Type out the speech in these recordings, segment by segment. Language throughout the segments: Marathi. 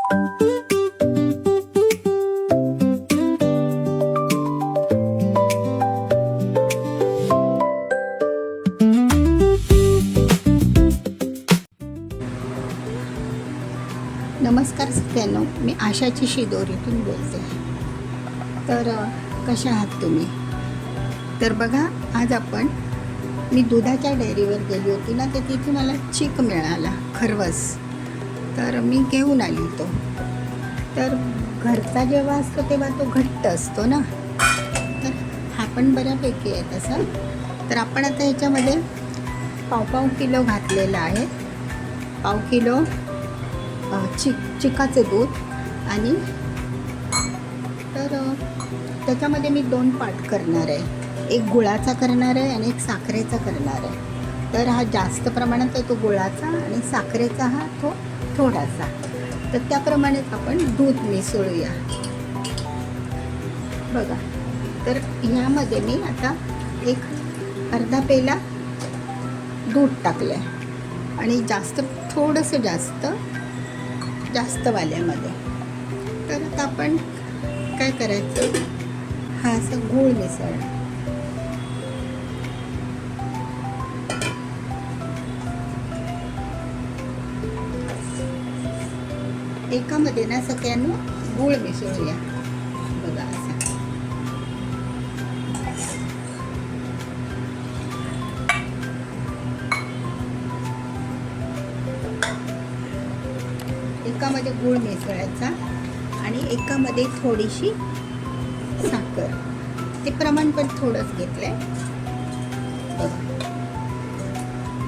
नमस्कार सगळ्यांनो, मी आशाची शिदोरीतून बोलते. तर कशा आहात तुम्ही? तर बघा, आज मी दुधाच्या डेअरीवर गेली होती ना, तर तिथे मला चिक मिळाला, खरवस. तर मी घेऊन आली तो. तर घरचा जेव्हा असतो तेव्हा तो घट्ट असतो ना, तर हा पण बऱ्यापैकी आहे तसा. तर आपण आता ह्याच्यामध्ये पाव किलो घातलेला आहे. पाव किलो चिकाचं दूध. आणि तर त्याच्यामध्ये मी 2 पार्ट करणार आहे. एक गुळाचा करणार आहे आणि एक साखरेचा करणार आहे. तर हा जास्त प्रमाणात आहे तो गुळाचा, आणि साखरेचा हा थोडासा. तर त्याप्रमाणेच आपण दूध मिसळूया. बघा, तर ह्यामध्ये मी आता एक अर्धा पेला दूध टाकलं आहे, आणि थोडंसं जास्त वाल्यामध्ये. तर आता आपण काय करायचं, हा असा गूळ मिसळला. एकामध्ये ना सगळ्यांना गूळ मिसळूया. बघा, असं एकामध्ये गूळ मिसळायचा आणि एकामध्ये थोडीशी साखर. ते प्रमाण पण थोडंच घेतलंय. बघा,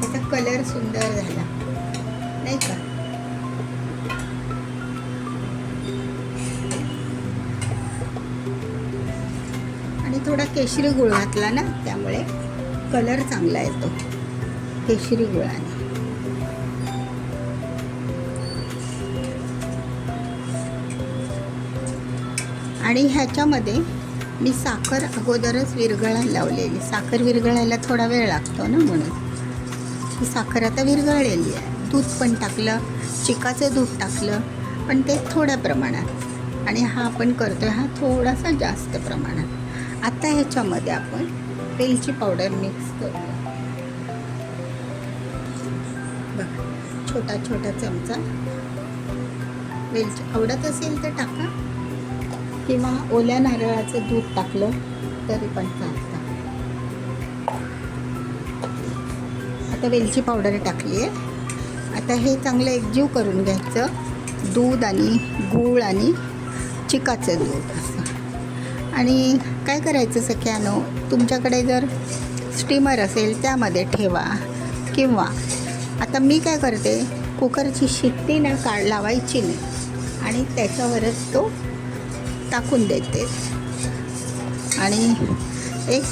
त्याचा कलर सुंदर झाला नाही का? आणि थोडा केशरी गूळ घातला ना, त्यामुळे कलर चांगला येतो केशरी गुळाने. आणि ह्याच्यामध्ये मी साखर अगोदरच विरघळायला लावलेली. साखर विरघळायला थोडा वेळ लागतो ना, म्हणून ही साखर आता विरघळलेली आहे. दूध पण टाकलं, चिकाचं दूध टाकलं, पण ते थोड्या प्रमाणात. आणि हा आपण करतोय हा थोडासा जास्त प्रमाणात. आता ह्याच्यामध्ये आपण वेलची पावडर मिक्स करूया. बघा, छोटा चमचा वेलची. आवडत असेल तर टाका, किंवा ओल्या नारळाचं दूध टाकलं तरी पण चालतं. आता वेलची पावडर टाकली आहे. आता हे चांगलं एकजीव करून घ्यायचं, दूध आणि गूळ आणि चिकाचं दूध असं. आणि काय करायचं सख्यानो, तुमच्याकडे जर स्टीमर असेल त्यामध्ये ठेवा, किंवा आता मी काय करते, कुकरची शिट्टी ना लावायची नाही, आणि त्याच्यावरच तो टाकून देते. आणि एक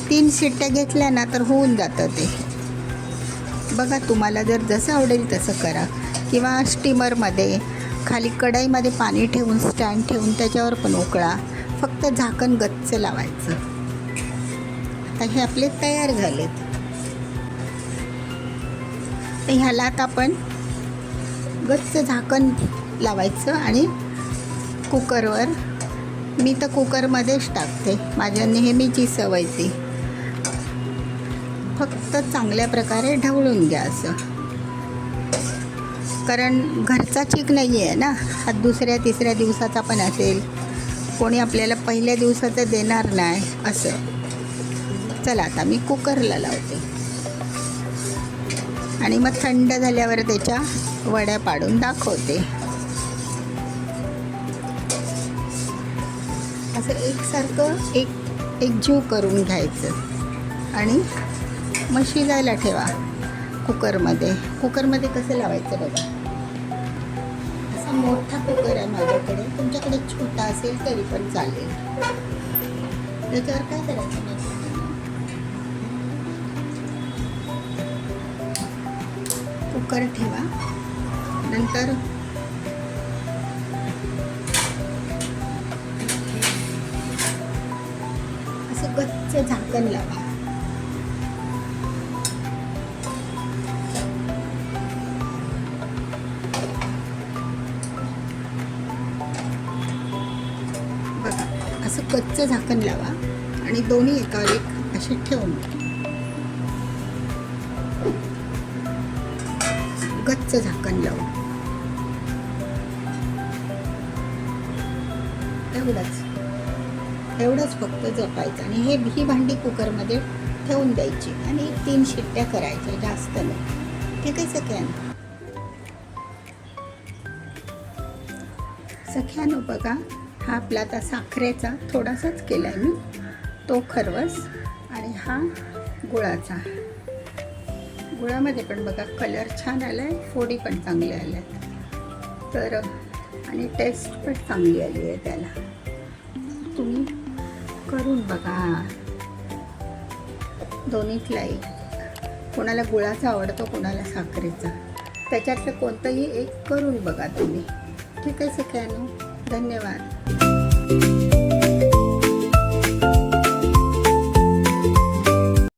3 शिट्ट्या घेतल्या ना तर होऊन जातं ते. बघा, तुम्हाला जर जसं आवडेल तसं करा. किंवा स्टीमरमध्ये खाली कढईमध्ये पाणी ठेवून, स्टँड ठेवून त्याच्यावर पण उकळा. फक्त झाकण गच्च लावायचं. आता हे आपले तयार झालेत. तर ह्याला आता आपण गच्च झाकण लावायचं. आणि कुकरवर, मी तर कुकरमध्येच टाकते, माझ्या नेहमीची सवय ती. फक्त चांगल्या प्रकारे ढवळून घ्या असं, कारण घरचा चिक नाही आहे ना, हा 2-3 दिवसाचा पण असेल. कोणी आपल्याला पहिल्या दिवसाचं देणार नाही असं. चला, आता मी कुकरला लावते, आणि मग थंड झाल्यावर त्याच्या वड्या पाडून दाखवते. असं एकसारखं एकजीव करून घ्यायचं, आणि मग शिजायला ठेवा कुकरमध्ये कसं लावायचं बघा. असा मोठा कुकर आहे माझ्याकडे, तुमच्याकडे छोटा असेल तरी पण चालेल. त्याच्यावर काय करायचं, कुकर ठेवा. नंतर असं गच्च झाकण लावा. असं कच्चं झाकण लावा आणि दोन्ही एकावर एक असे ठेवून द्या. गच्च झाकण लावून. एवढंच फक्त जपायचं आणि ही भांडी कुकरमध्ये ठेवून द्यायची आणि 3 शिट्ट्या करायच्या, जास्त नाही. ठीक आहे सख्यानो बघा, हा आपला आता साखरेचा थोडासाच केला आहे मी, तो खरवस, आणि हा गुळाचा. गुळामध्ये पण बघा कलर छान आला आहे, फोडी पण चांगल्या आल्या आहेत, तर आणि टेस्ट पण चांगली आली आहे त्याला. तुम्ही करून बघा दोन्हीतला एक. कोणाला गुळाचा आवडतो, कोणाला साखरेचा, त्याच्यातलं कोणतंही एक करून बघा तुम्ही. ठीक आहे सगळ्यांना, धन्यवाद.